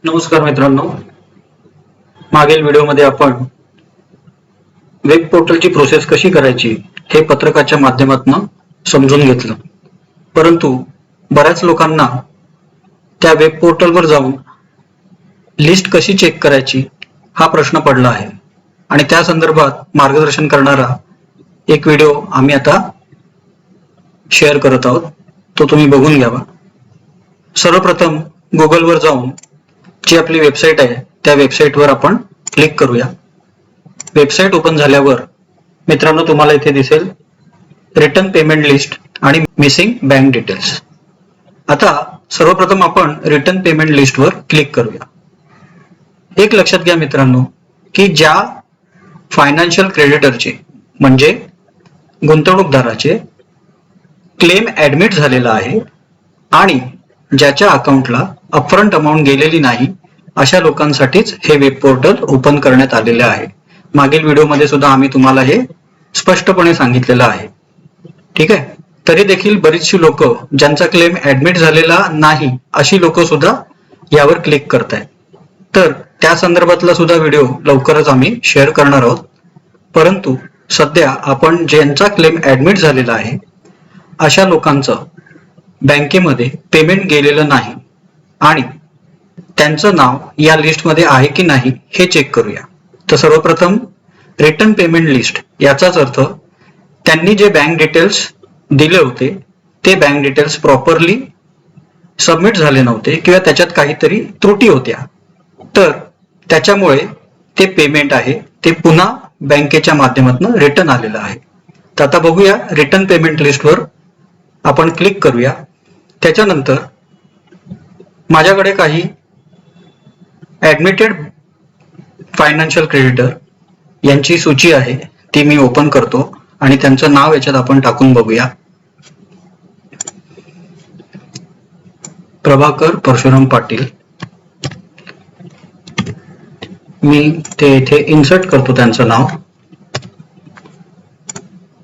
नमस्कार मित्रांनो, मागील व्हिडिओमध्ये आपण वेब पोर्टलची प्रोसेस कशी करायची हे पत्रकाच्या माध्यमातून समजून घेतलं. परंतु बऱ्याच लोकांना त्या वेब पोर्टलवर जाऊन लिस्ट कशी चेक करायची हा प्रश्न पडला आहे आणि त्या संदर्भात मार्गदर्शन करणारा एक व्हिडिओ आम्ही आता शेअर करत आहोत. तो तुम्ही बघून घ्यावा. सर्वप्रथम गुगलवर जाऊन जी आपली वेबसाईट आहे त्या वेबसाईटवर आपण क्लिक करूया. वेबसाईट ओपन झाल्यावर मित्रांनो तुम्हाला इथे दिसेल रिटर्न पेमेंट लिस्ट आणि मिसिंग बँक डिटेल्स. आता सर्वप्रथम आपण रिटर्न पेमेंट लिस्टवर क्लिक करूया. एक लक्षात घ्या मित्रांनो की ज्या फायनान्शियल क्रेडिटरचे म्हणजे गुंतवणूकदाराचे क्लेम ऍडमिट झालेला आहे आणि ज्याच्या अकाउंटला अपफ्रंट अमाऊंट गेलेली नाही अशा लोकांसाठीच हे वेब पोर्टल ओपन करण्यात आलेले आहे. मागील व्हिडिओमध्ये सुद्धा आम्ही तुम्हाला हे स्पष्टपणे सांगितलेलं आहे. ठीक आहे. तरी देखील बरीचशी लोक ज्यांचा क्लेम ऍडमिट झालेला नाही अशी लोक सुद्धा यावर क्लिक करतायत. तर त्या संदर्भातला सुद्धा व्हिडिओ लवकरच आम्ही शेअर करणार आहोत. परंतु सध्या आपण ज्यांचा क्लेम ऍडमिट झालेला आहे अशा लोकांचं बँकेमध्ये पेमेंट गेलेलं नाही आणि त्यांचं नाव या लिस्टमध्ये आहे की नाही हे चेक करूया. तर सर्वप्रथम रिटर्न पेमेंट लिस्ट याचाच अर्थ त्यांनी जे बँक डिटेल्स दिले होते ते बँक डिटेल्स प्रॉपरली सबमिट झाले नव्हते किंवा त्याच्यात काहीतरी त्रुटी होत्या, तर त्याच्यामुळे ते पेमेंट आहे ते पुन्हा बँकेच्या माध्यमातून रिटर्न आलेलं आहे. तर आता बघूया रिटर्न पेमेंट लिस्टवर आपण क्लिक करूया. त्याच्यानंतर माझ्याकडे काही ऍडमिटेड फायनान्शियल क्रेडिटर यांची सूची आहे ती मी ओपन करतो आणि त्यांचं नाव याच्यात आपण टाकून बघूया. प्रभाकर परशुराम पाटील. मी ते इथे इन्सर्ट करतो त्यांचं नाव.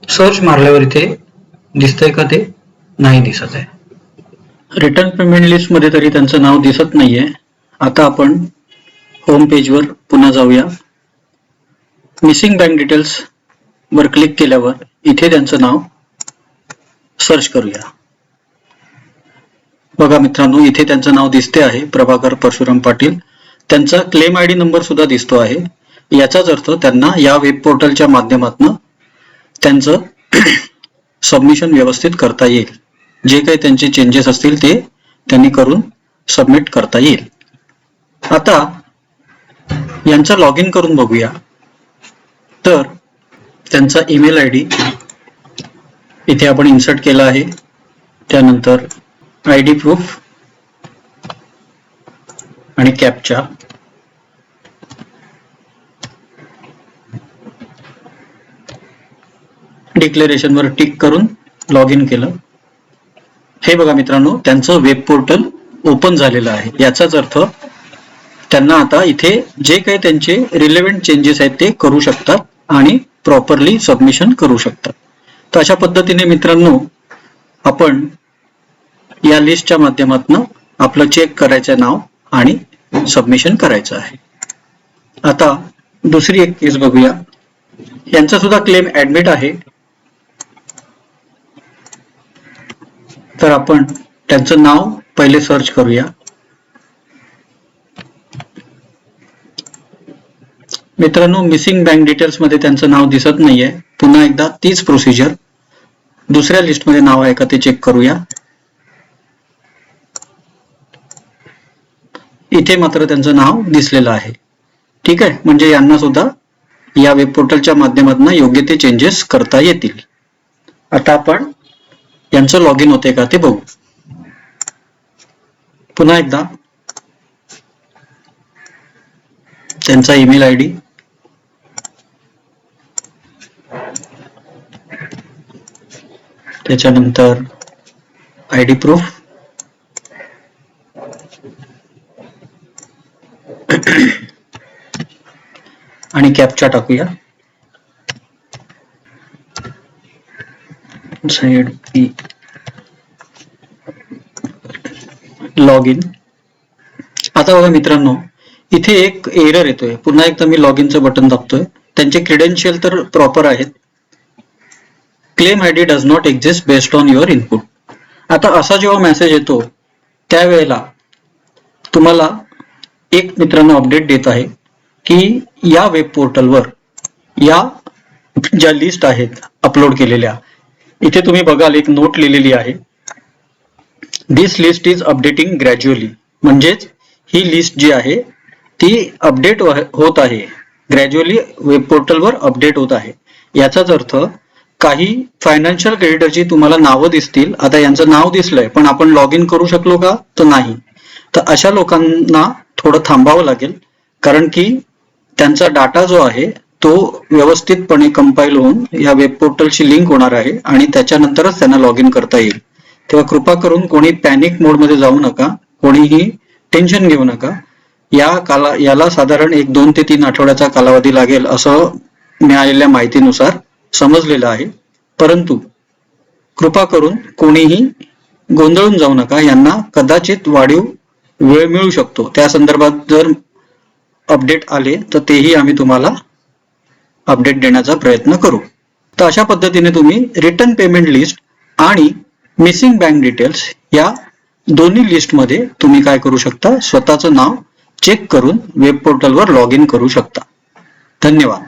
सर्च मारल्यावर इथे दिसतंय का? ते नाही दिसत आहे. रिटर्न पेमेंट लिस्ट मध्ये तरी त्यांचं नाव दिसत नाहीये. आता आपण होम पेजवर पुन्हा जाऊया. मिसिंग बँक डिटेल्स वर क्लिक केल्यावर इथे त्यांचं नाव सर्च करूया. बघा मित्रांनो, इथे त्यांचं नाव दिसते आहे प्रभाकर परशुराम पाटील. त्यांचा क्लेम आयडी नंबर सुद्धा दिसतो आहे. याचाच अर्थ त्यांना या वेब पोर्टलच्या माध्यमातून त्यांचं सबमिशन व्यवस्थित करता येईल. जे काही त्यांचे चेंजेस असतील ते त्यांनी करून सबमिट करता येईल. आता यांचा लॉग इन करून बघूया. तर त्यांचा ईमेल आयडी इथे आपण इन्सर्ट केला आहे. त्यानंतर आयडी प्रूफ आणि कॅप्चा. डिक्लेरेशन वर टिक करून लॉग इन केलं. हे बघा मित्रांनो, त्यांचं वेब पोर्टल ओपन झालेलं आहे. याचाच अर्थ त्यांना आता इथे जे काही त्यांचे रिलेव्हंट चेंजेस आहेत ते करू शकतात आणि प्रॉपरली सबमिशन करू शकतात. तर अशा पद्धतीने मित्रांनो आपण या लिस्टच्या माध्यमातून आपलं चेक करायचं नाव आणि सबमिशन करायचं आहे. आता दुसरी एक केस बघूया. यांचा सुद्धा क्लेम ऍडमिट आहे. तर आपण त्यांचं नाव पहिले सर्च करूया. मित्रांनो, मिसिंग बँक डिटेल्स मध्ये त्यांचं नाव दिसत नाहीये. पुन्हा एकदा तीच प्रोसिजर. दुसऱ्या लिस्ट मध्ये नाव आहे का ते चेक करूया. इथे मात्र त्यांचं नाव दिसलेलं आहे. ठीक आहे, म्हणजे यांना सुद्धा या वेब पोर्टलच्या माध्यमातून योग्य ते चेंजेस करता येतील. आता आपण यांचं लॉग इन होते का ते बघू. पुन्हा एकदा त्यांचा ईमेल आयडी, त्याच्यानंतर आयडी प्रूफ आणि कॅप्चा टाकूया. साइड लॉग इन आता बघा मित्रांनो, इथे एक एरर येतोय. पुन्हा एकदा मी लॉग इनचं बटन दाबतोय. त्यांचे क्रेडेन्शियल तर प्रॉपर आहेत. Claim ID does not exist based on your input. आता असा जेव्हा मेसेज येतो त्यावेळेला तुम्हाला एक मित्रांनो अपडेट देत आहे की या वेब पोर्टलवर या ज्या लिस्ट आहेत अपलोड केलेल्या, इथे तुम्ही बघाल एक नोट लिहिलेली आहे, दिस लिस्ट इज अपडेटिंग ग्रॅज्युअली. म्हणजेच ही लिस्ट जी आहे ती अपडेट होत आहे, ग्रॅज्युअली वेब पोर्टलवर अपडेट होत आहे. याचाच अर्थ काही फायनान्शियल क्रेडिटरची तुम्हाला नावं दिसतील. आता यांचं नाव दिसलंय पण आपण लॉग इन करू शकलो का, तर नाही. तर अशा लोकांना थोडं थांबावं लागेल, कारण की त्यांचा डाटा जो आहे तो व्यवस्थितपणे कंपाईल होऊन या वेब पोर्टलशी लिंक होणार आहे आणि त्याच्यानंतरच त्यांना लॉग इन करता येईल. तेव्हा कृपा करून कोणी पॅनिक मोडमध्ये जाऊ नका, कोणीही टेन्शन घेऊ नका. याला साधारण 1, 2 ते 3 आठवड्याचा कालावधी लागेल असं मिळालेल्या माहितीनुसार समजलेलं आहे. परंतु कृपा करून कोणीही गोंधळून जाऊ नका. यांना कदाचित वाढीव वेळ मिळू शकतो. त्या संदर्भात जर अपडेट आले तर तेही आम्ही तुम्हाला अपडेट देण्याचा प्रयत्न करू. तर अशा पद्धतीने तुम्ही रिटर्न पेमेंट लिस्ट आणि मिसिंग बँक डिटेल्स या दोन्ही लिस्टमध्ये तुम्ही काय करू शकता, स्वतःचं नाव चेक करून वेब पोर्टलवर लॉग इन करू शकता. धन्यवाद.